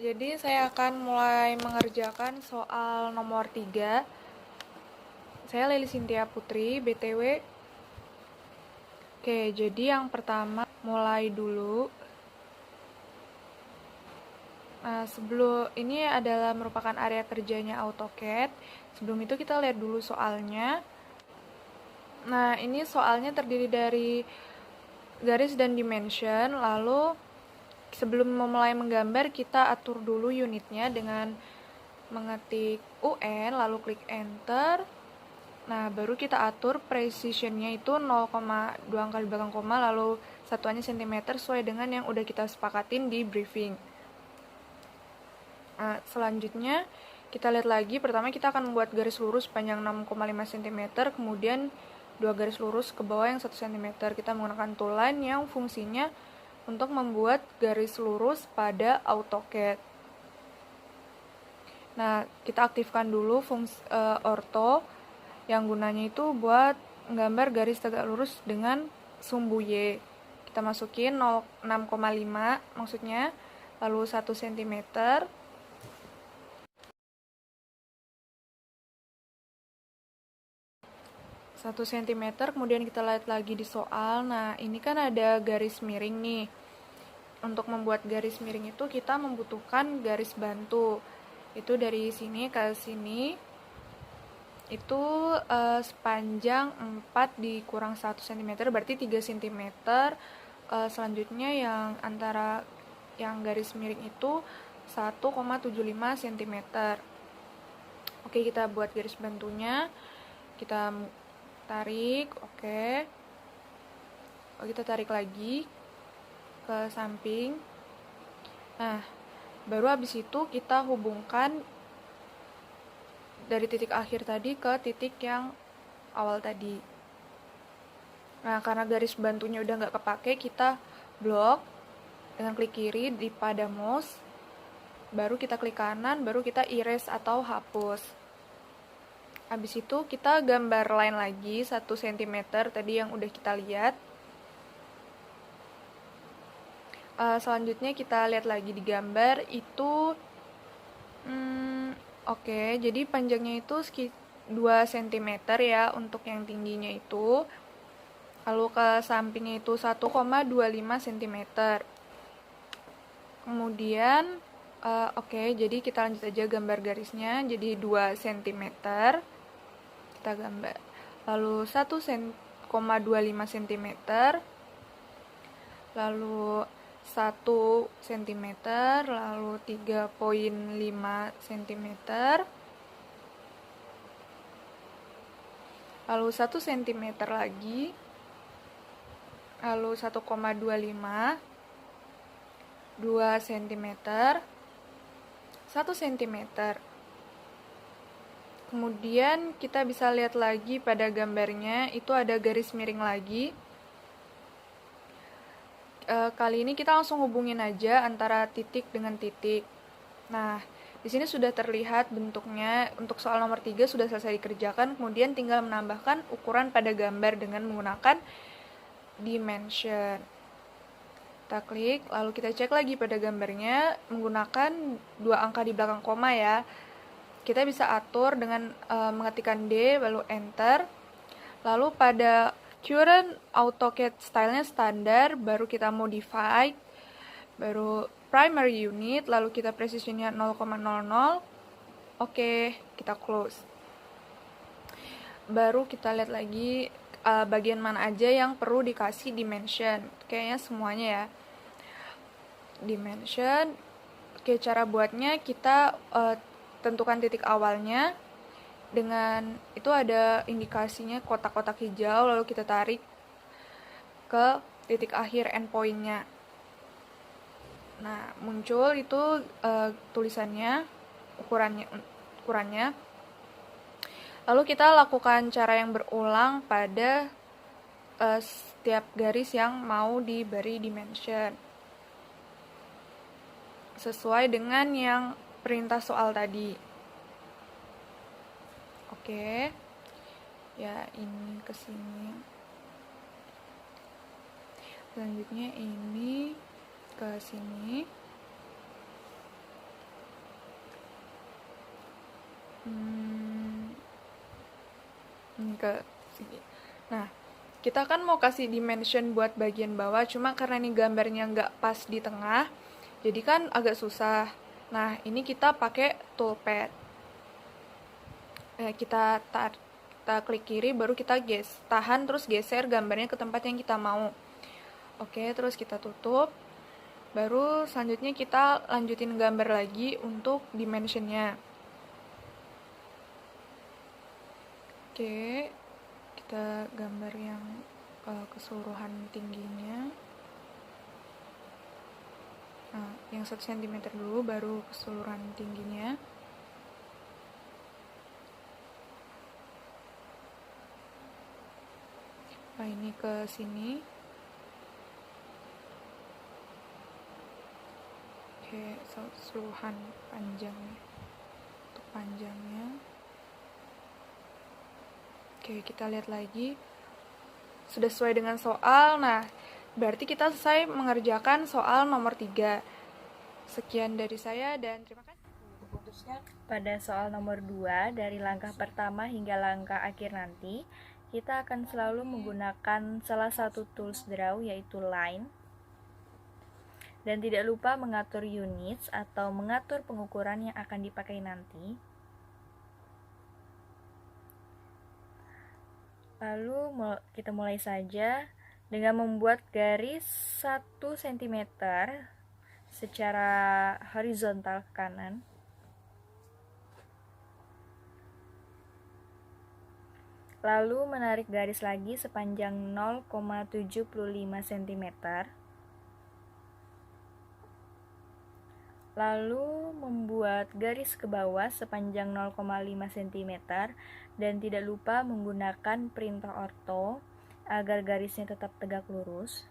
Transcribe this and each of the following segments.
jadi saya akan mulai mengerjakan soal nomor 3. Saya Leli Cynthia Putri, BTW. Oke, jadi yang pertama mulai dulu. Nah, sebelum ini adalah merupakan area kerjanya AutoCAD. Sebelum itu kita lihat dulu soalnya. Nah, ini soalnya terdiri dari garis dan dimension, lalu sebelum memulai menggambar, kita atur dulu unitnya dengan mengetik UN, lalu klik enter. Nah, baru kita atur precisionnya itu 0,2 angka di belakang koma, lalu satuannya cm sesuai dengan yang udah kita sepakatin di briefing. Nah, selanjutnya kita lihat lagi. Pertama kita akan membuat garis lurus panjang 6,5 cm, kemudian 2 garis lurus ke bawah yang 1 cm. Kita menggunakan toolline yang fungsinya untuk membuat garis lurus pada AutoCAD. Nah, kita aktifkan dulu fungsi ortho yang gunanya itu buat menggambar garis tegak lurus dengan sumbu Y. Kita masukin 6,5 maksudnya, lalu 1 cm. 1 cm, kemudian kita lihat lagi di soal. Nah, ini kan ada garis miring nih. Untuk membuat garis miring itu kita membutuhkan garis bantu. Itu dari sini ke sini. Itu sepanjang 4 dikurang 1 cm, berarti 3 cm. Selanjutnya yang antara yang garis miring itu 1,75 cm. Oke, kita buat garis bantunya. Kita tarik, oke. Kita tarik lagi ke samping. Nah, baru habis itu kita hubungkan dari titik akhir tadi ke titik yang awal tadi. Nah, karena garis bantunya udah nggak kepake, kita blok dengan klik kiri di pada mouse, baru kita klik kanan, baru kita erase atau hapus. Habis itu kita gambar line lagi 1 cm tadi yang udah kita lihat. Selanjutnya kita lihat lagi di gambar itu oke, jadi panjangnya itu 2 cm ya untuk yang tingginya itu. Lalu ke sampingnya itu 1,25 cm. Kemudian oke, jadi kita lanjut aja gambar garisnya. Jadi 2 cm kita gambar. Lalu 1,25 cm. Lalu 1 cm, lalu 3,5 cm, lalu 1 cm lagi, lalu 1,25, 2 cm, 1 cm. Kemudian kita bisa lihat lagi pada gambarnya, itu ada garis miring lagi. Kali ini kita langsung hubungin aja antara titik dengan titik. Nah, di sini sudah terlihat bentuknya. Untuk soal nomor 3 sudah selesai dikerjakan, kemudian tinggal menambahkan ukuran pada gambar dengan menggunakan dimension. Kita klik, lalu kita cek lagi pada gambarnya menggunakan 2 angka di belakang koma ya. Kita bisa atur dengan mengetikkan D, lalu enter. Lalu pada current AutoCAD stylenya standar, baru kita modify, baru primary unit, lalu kita precisionnya 0,00. Oke, kita close. Baru kita lihat lagi bagian mana aja yang perlu dikasih dimension. Kayaknya semuanya ya. Dimension. Oke, cara buatnya kita tentukan titik awalnya. Dengan itu ada indikasinya kotak-kotak hijau, lalu kita tarik ke titik akhir endpoint-nya. Nah, muncul itu tulisannya, ukurannya. Lalu kita lakukan cara yang berulang pada setiap garis yang mau diberi dimension, sesuai dengan yang perintah soal tadi. Oke, ya ini ke sini. Selanjutnya ini ke sini. ke sini. Nah, kita kan mau kasih dimension buat bagian bawah, cuma karena ini gambarnya nggak pas di tengah, jadi kan agak susah. Nah, ini kita pakai toolpad. Kita klik kiri, baru kita tahan terus geser gambarnya ke tempat yang kita mau. Oke, terus kita tutup. Baru selanjutnya kita lanjutin gambar lagi untuk dimensionnya. Oke, kita gambar yang keseluruhan tingginya. Nah, yang 1 cm dulu, baru keseluruhan tingginya. Nah, ini ke sini. Oke, keseluruhan panjangnya. Untuk panjangnya. Oke, kita lihat lagi. Sudah sesuai dengan soal. Nah, berarti kita selesai mengerjakan soal nomor 3. Sekian dari saya dan terima kasih. Pada soal nomor 2, dari langkah pertama hingga langkah akhir nanti, kita akan selalu menggunakan salah satu tools draw, yaitu line. Dan tidak lupa mengatur units atau mengatur pengukuran yang akan dipakai nanti. Lalu kita mulai saja dengan membuat garis 1 cm secara horizontal ke kanan. Lalu menarik garis lagi sepanjang 0,75 cm. Lalu membuat garis ke bawah sepanjang 0,5 cm dan tidak lupa menggunakan perintah orto agar garisnya tetap tegak lurus.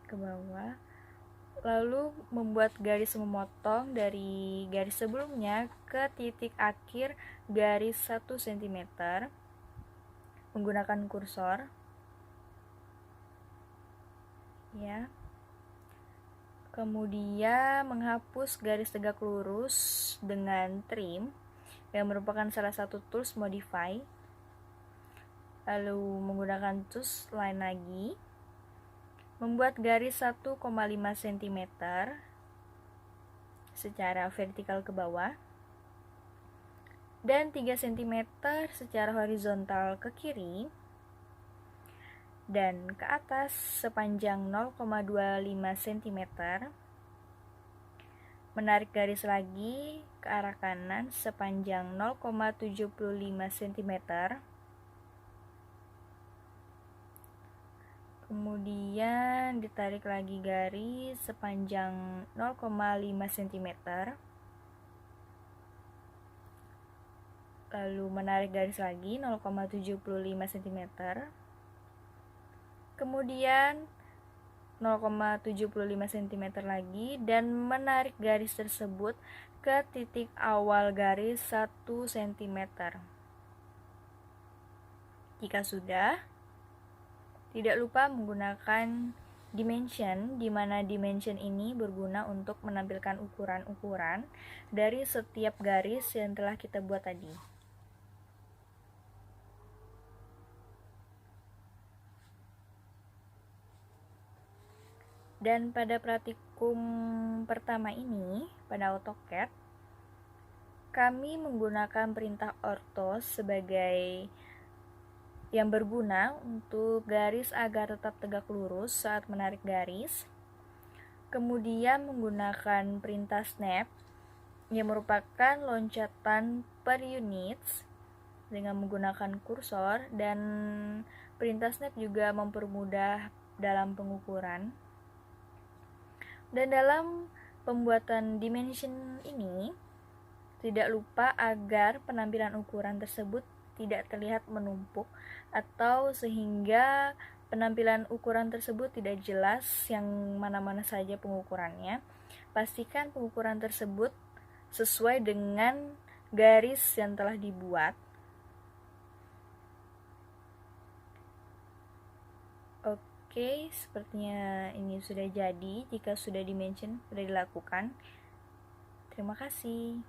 Ke bawah. Lalu membuat garis memotong dari garis sebelumnya ke titik akhir garis 1 cm menggunakan kursor. Ya. Kemudian menghapus garis tegak lurus dengan trim yang merupakan salah satu tools modify. Lalu menggunakan tools line lagi, membuat garis 1,5 cm secara vertikal ke bawah dan 3 cm secara horizontal ke kiri dan ke atas sepanjang 0,25 cm. Menarik garis lagi ke arah kanan sepanjang 0,75 cm. Kemudian ditarik lagi garis sepanjang 0,5 cm. Lalu menarik garis lagi 0,75 cm. Kemudian 0,75 cm lagi dan menarik garis tersebut ke titik awal garis 1 cm. Jika sudah, tidak lupa menggunakan dimension, di mana dimension ini berguna untuk menampilkan ukuran-ukuran dari setiap garis yang telah kita buat tadi. Dan pada praktikum pertama ini, pada AutoCAD, kami menggunakan perintah orto sebagai yang berguna untuk garis agar tetap tegak lurus saat menarik garis. Kemudian menggunakan perintah snap yang merupakan loncatan per units dengan menggunakan kursor, dan perintah snap juga mempermudah dalam pengukuran. Dan dalam pembuatan dimension ini, tidak lupa agar penampilan ukuran tersebut tidak terlihat menumpuk atau sehingga penampilan ukuran tersebut tidak jelas yang mana-mana saja pengukurannya. Pastikan pengukuran tersebut sesuai dengan garis yang telah dibuat. Oke, sepertinya ini sudah jadi. Jika sudah dimention, sudah dilakukan. Terima kasih.